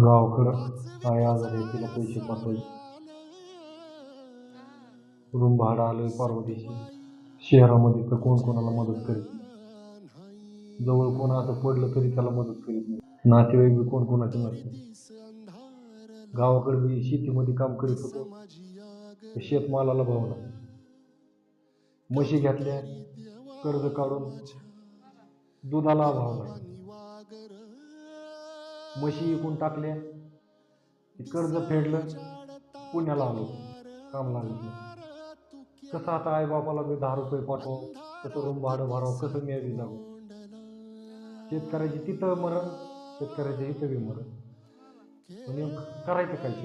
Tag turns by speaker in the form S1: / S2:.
S1: गावाकडं आई आजारी आहे, तिला पैसे पाठवायचे. रूम भाडं आलंय परवा शहरामध्ये तर कोण कोणाला मदत करीत नाही. जवळ कोण असं पडलं तरी त्याला मदत करीत नाही. नातेवाईक बी कोण कोणाचे नसते. गावाकडे बी शेतीमध्ये काम करीत होतो, शेतमालाला भाव नाही. म्हशी घेतल्या, कर्ज काढून दुधाला भाव नाही. म्हशी विकून टाकल्या, कर्ज फेडलं, पुण्याला आलो, काम लागलं. कसं आता आई बापाला बी 10 रुपये पाठव, कसं रूम भाडं भरावं, कसं मी जाऊ. शेतकऱ्याची तिथं मरण, शेतकऱ्याच्या इथं बी मरण. पण करायचं काय?